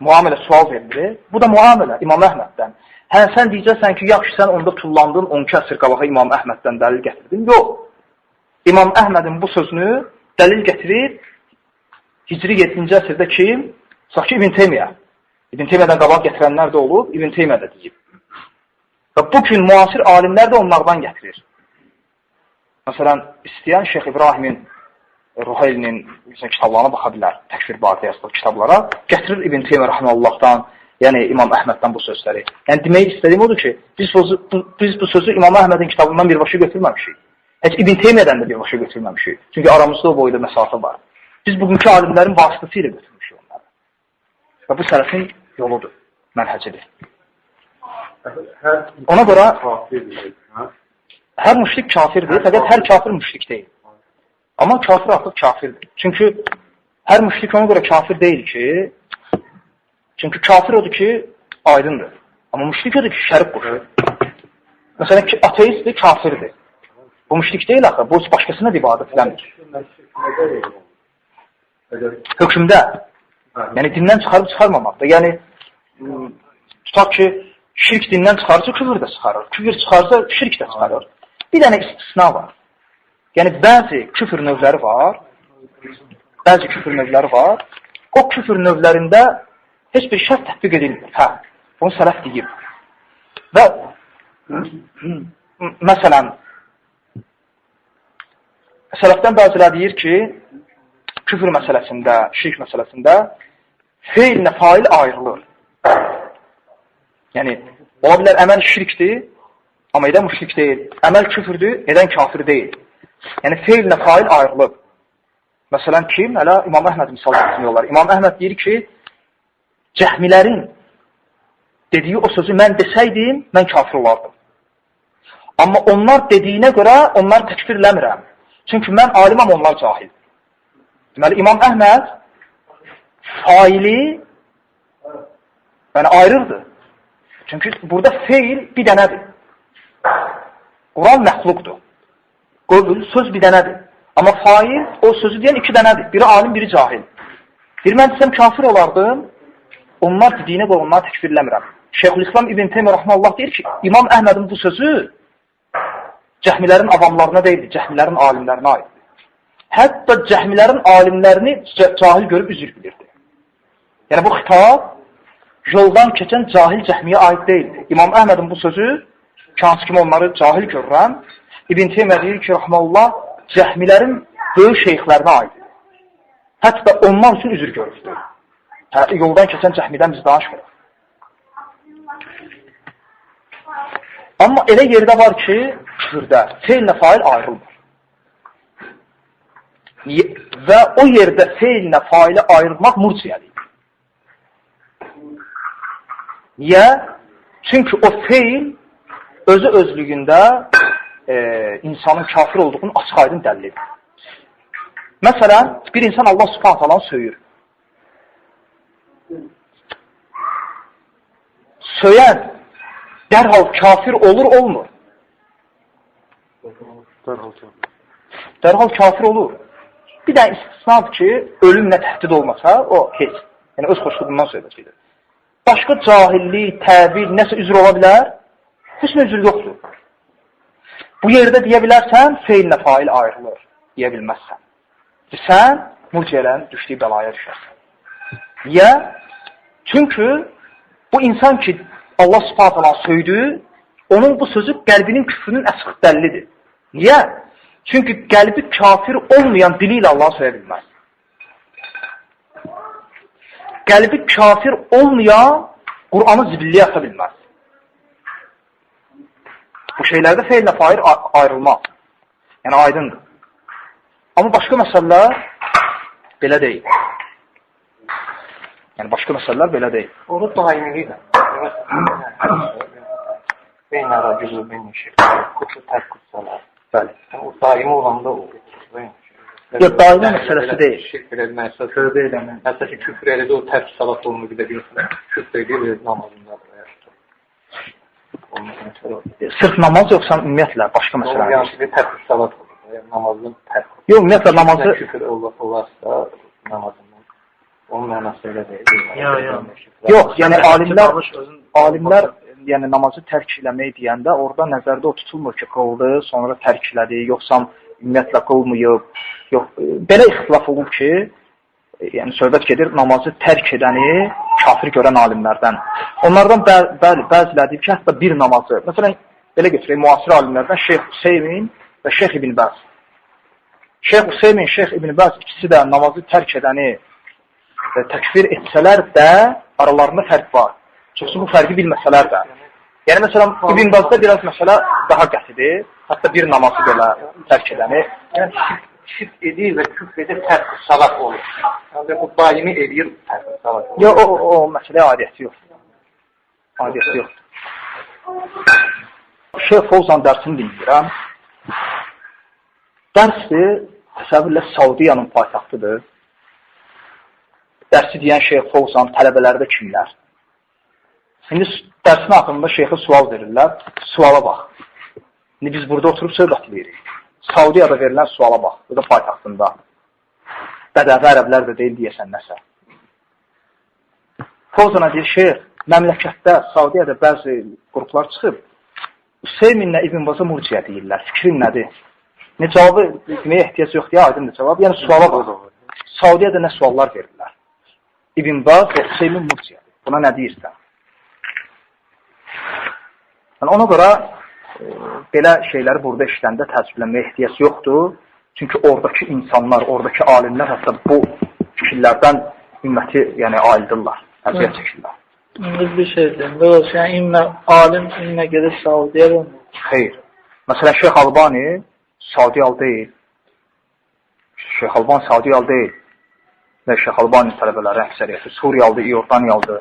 Muamilə sual verilir. Bu da muamilə İmam Əhməddən. Hə, sən deyəcəksən ki, yaxşı, sən onda tullandın, 12 əsr qabağa İmam Əhməddən dəlil gətirdin. Yox. İmam Əhmədin bu sözünü dəlil gətirir Hicri 7-ci əsrdə kim? Saxı İbn Teymiyyə. İbn Teymiyyədən qabaq gətirənlər də olub, İbn Teymiyyə də deyib. Və bugün müasir alimlər də onlardan gətirir. Məsələn, istəyən Şeyx İbrahimin Ruhaylinin kitablarına baxa bilər, təkfir barədə yazdığı kitablara. Gətirir İbn Teymiyyə rahimehullahdan, yəni İmam Əhməddən bu sözləri. Yəni demək istədiyim odur ki, biz bu sözü İmam Əhmədin kitabından birbaşa götürməmişik. Heç İbn Teymiyyədən də birbaşa götürməmişik. Çünki aramızda o boyda məsafə var. Biz bugünkü alimlərin vasitəsilə götürmüşük onları. Və bu sələfin yoludur, mənhəcidir. Ona görə hər müşrik kafirdir, fəqət hər kafir müşrik deyil. Amma kafir artıq kafirdir. Çünki hər müşrik ona görə kafir deyil ki, çünki kafir odur ki, aydındır. Amma müşrik odur ki, şərik qoşur. Məsələn, ateistdir, kafirdir. Bu müşrik deyil axı, bu başqasına ibadət eləmir. Hökmdə, yəni dindən çıxarıb çıxarmamaqda. Yəni, tutaq ki, şirk dindən çıxarırsa, küfür də çıxarır. Küfür çıxarsa, şirk də çıxarır. Bir dənə istisna var. Yəni, bəzi küfür növləri var. Bəzi küfür növləri var. O küfür növlərində heç bir şərt tətbiq edilmir. Hə, bunu sələf deyib. Və, məsələn, sələfdən bəzilər deyir ki, küfür məsələsində, şirk məsələsində feillə fail ayrılır. Yəni, ola bilər əməl şirkdir, amma edən müşrik deyil. Əməl küfürdür, edən kafir deyil. Yəni, feillə fail ayrılır. Məsələn, kim? Hələ İmam Əhməd misal getmiyorlar. İmam Əhməd deyir ki, cəhmilərin dediyi o sözü mən desəydim, mən kafir olardım. Amma onlar dediyinə görə onları təkfirləmirəm. Çünki mən aliməm, onlar cahil. Deməli, İmam Əhməd faili yəni, ayırırdı. Çünki burada feil bir dənədir. Quran məxluqdur. Söz bir dənədir. Amma fail o sözü deyən 2 dənədir. Biri alim, biri cahil. Bir mən desəm kafir olardım, onlar dediyinə görə onları təkfirləmirəm. Şeyxülislam İbn Teymiyyə rahimehullah deyir ki, İmam Əhmədin bu sözü cəhmilərin avamlarına deyildi, cəhmilərin alimlərinə aiddir. Hətta cəhmilərin alimlərini cahil görüb üzr bilirdi. Yəni bu xitab yoldan keçən cahil cəhmiyə aid deyildi. İmam Əhmədin bu sözü, hansı kimi onları cahil görürəm, İbn Teymiyyə deyir ki, rahimehullah, cəhmilərin böyük şeyxlərinə aiddir. Hətta onlar üçün üzr görürdü. Yoldan keçən cəhmidən biz danışmırıq. Amma elə yerdə var ki, küfürdə feillə fail ayrılmır. Və o yerdə feillə faili ayrılmaq murciyədir. Niyə? Çünki o feil özü özlüyündə insanın kafir olduğunu açıq aydın dəlil edir. Məsələn, bir insan Allah Subhanahu taalanı söyür. Söyən dərhal kafir olur, olmur? Dərhal kafir olur. Bir də istisnadır ki, ölümlə təhdid olmasa, o heç. Yəni, öz xoşluğundan söhbət edir. Başqa cahillik, təbil, nəsə üzr ola bilər? Heç nə üzr yoxdur. Bu yerdə deyə bilərsən, feillə fail ayrılır. Deyə bilməzsən. Sən murciyələrin düşdüyü bəlaya düşərsən. Niyə? Çünki bu insan ki, Allah Subhanahu taala söydü, onun bu sözü qəlbinin küfrünün əsıq dəllidir. Niyə? Çünki qəlbi kafir olmayan dili ilə Allah söyə bilməz. Qəlbi kafir olmayan Qur'anı zibilliyə ata bilməz. Bu şeylərdə feillə fail ayrılmaz. Yəni aydındır. Amma başqa məsələlər belə deyil. Yəni başqa məsələlər belə deyil. Onu daimilik də. Beynara güzü, beyni şirk, kutu tərk kutsalar. Bəli. O daimi olanda olur. Yox, daimi məsələsi deyil. Şirk edilməsi, tövbə edilməsi. Hətta ki, küfr elədi, o tərk salat olunu bir də görürsən. Küfr edir, namazındadır. Sırf namaz yoxsa ümumiyyətlə başqa məsələ? Yəni, bir tərk salat olur. Namazın tərk olur. Yox, ümumiyyətlə namazı... Küfr olarsa, namazından. Onun mənası elə deyil. Yox, yəni alimlər yəni namazı tərk eləmək deyəndə orada nəzərdə o tutulmur ki, qıldı, sonra tərk elədi, yoxsa ümumiyyətlə qılmayıb. Yox, belə ixtilaf olub ki, yəni söhbət gedir namazı tərk edəni kafir görən alimlərdən. Onlardan bəziləri deyib ki, hətta bir namazı, məsələn, belə götürək, müasir alimlərdən Şeyx Hüseymin və Şeyx İbn Bəz. Şeyx Hüseymin, Şeyx İbn Bəz ikisi də namazı tərk edəni təkfir etsələr də aralarında fərq var. Çoxsu bu fərqi bilməsələr də. Yəni, məsələn, İbn Bəzdə biraz məsələ daha qətidir. Hətta bir namazı belə tərk edəni. Yəni, şirk edir və küfr edir, tərk salat olur. Yəni, bu daimi edir, tərk salat olur. Yox, o məsələyə adiyyəti yoxdur. Adiyyəti yoxdur. Şeyx Fovzan dərsini dinləyirəm. Dərsdir, təsəvvürlə Saudiyanın paytaxtıdır. Dərsi deyən Şeyx Fovzan, tələbələri də kimlər? İndi dərsin axırında şeyxə sual verirlər. Suala bax. İndi biz burada oturub söhbət edirik. Saudiyada verilən suala bax. Bu da paytaxtında. Bədəvi ərəblər də deyil deyəsən nəsə. Fovzana deyir, şeyx, məmləkətdə, Saudiyada bəzi qruplar çıxıb. Hüseyminlə İbn Baza murciyə deyirlər. Fikrin nədir? Ne cavabı deməyə ehtiyac yoxdur, aydındır cavab. Yəni suala bax. Saudiyada nə suallar verirlər? İbn Baz və Hüseymin murciədir. Buna nə deyirsən? Yəni, ona görə belə şeyləri burada işləndə təəssüflənməyə ehtiyac yoxdur. Çünki oradakı insanlar, oradakı alimlər hətta bu fikirlərdən ümməti yəni, ayıldırlar, əziyyət çəkirlər. Bir şey deyim, yəni alim inmə gedir Saudiyə olmur. Xeyr. Məsələn, Şeyx Albani Saudiyalı deyil. Şeyx Albani Saudiyalı deyil. Və Şeyx Albani tələbələri əksəriyyəti Suriyalıdır, İordaniyalıdır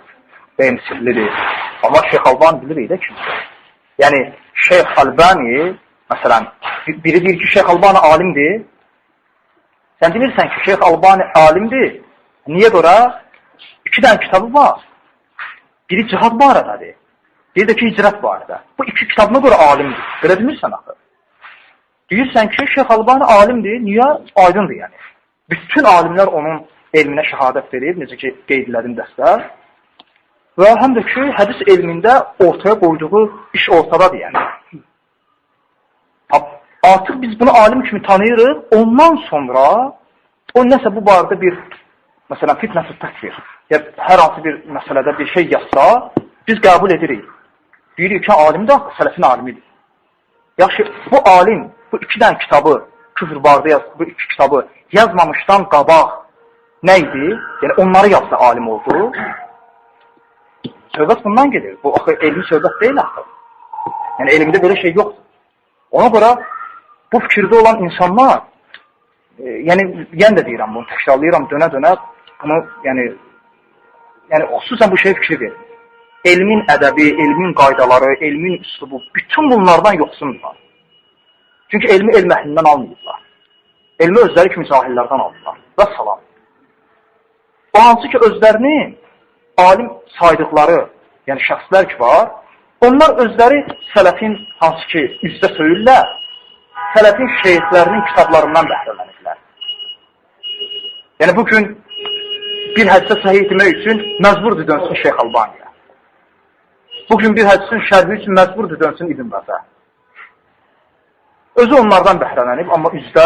və Misirlidir. Amma Şeyx Albani bilirik də kimsə. Yəni, Şeyx Albani, məsələn, biri deyir ki, Şeyx Albani alimdir. Sən bilirsən ki, Şeyx Albani alimdir. Niyə görə? 2 dənə kitabı var. Biri cihad barədadır. Biri də ki, hicrət barədə. Bu 2 kitabına görə alimdir. Görə bilmirsən axı. Deyirsən ki, Şeyx Albani alimdir. Niyə? Aydındır yəni. Bütün alimlər onun elminə şəhadət verir, necə ki, qeydlədim dəstə. Və həm də ki, hədis elmində ortaya qoyduğu iş ortadadır yəni. Artıq biz bunu alim kimi tanıyırıq. Ondan sonra o nəsə bu barədə bir, məsələn, fitnə-i təkfir, ya hər hansı bir məsələdə bir şey yazsa, biz qəbul edirik. Deyirik ki, alim də sələfin alimidir. Yaxşı, bu alim, bu 2 dənə kitabı, küfr barədə bu 2 kitabı yazmamışdan qabaq nə idi? Yəni, onları yazsa alim oldu. Söhbət bundan gedir. Bu, axı, elmi söhbət deyil axı. Yəni, elmdə belə şey yoxdur. Ona görə bu fikirdə olan insanlar, yəni də deyirəm bunu, təkrarlayıram, dönə-dönə bunu, yəni xüsusən bu şeyə fikir verin. Elmin ədəbi, elmin qaydaları, elmin üslubu, bütün bunlardan yoxsundular. Çünki elmi elm əhlindən almayıblar. Elmi özləri kimi cahillərdən alırlar. Və salam. O hansı ki, özlərinin alim saydıqları, yəni şəxslər ki var, onlar özləri sələfin hansı ki, üstə söyürlər, sələfin şeyhlərinin kitablarından bəhrələnirlər. Yəni, bugün bir hədisə səhih etmək üçün məcburdur dönsün Şeyx Albaniyə. Bugün bir hədisin şərhi üçün məcburdur dönsün İbn Bəzə. Özü onlardan bəhrələnib, amma üzdə,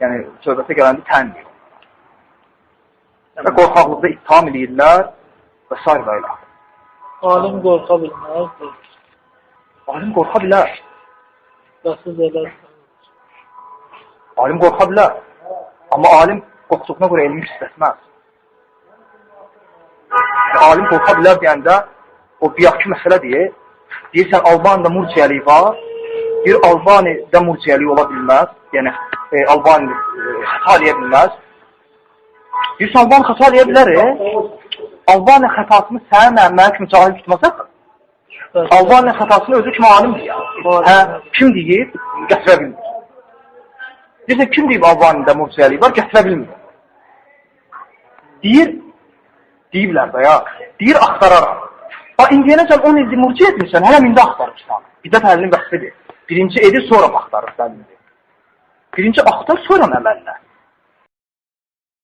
yəni söhbətə gələndə təndir. Və qorxaqlıqda ittiham edirlər və s. və ilə. Alim qorxa bilməzdir. Alim qorxa bilər. Qasız elər. Alim qorxa bilər. Amma alim qorxduğuna görə elmi istətməz. Alim qorxa bilər deyəndə, o biyaqki məsələdir. Deyirsən, Albaniyada murciyəlik var. Bir Albaniyada murciyəlik ola bilməz. Yəni, Albaniya xəta eləyə bilməz. Deyirsən, Albaniya xəta eləyə bilər. Albaniya xətasını sənə mənə kimi cahil tutmasaq, Albaniya xətasını özü kimi alim deyir. Hə, kim deyir? Gətirə bilmir. Deyirsən, kim deyib Albaniyada murciyəlik var? Gətirə bilmir. Deyiblər də ya, deyir, axtararaq. İndiyənəcən 10 ildir murciyə etmirsən, hələm indi axtarırsan. Bidət əhlinin vəxtidir. Birinci edir, sonra axtarır dəlildir. Birinci axtar, sonra əməllə.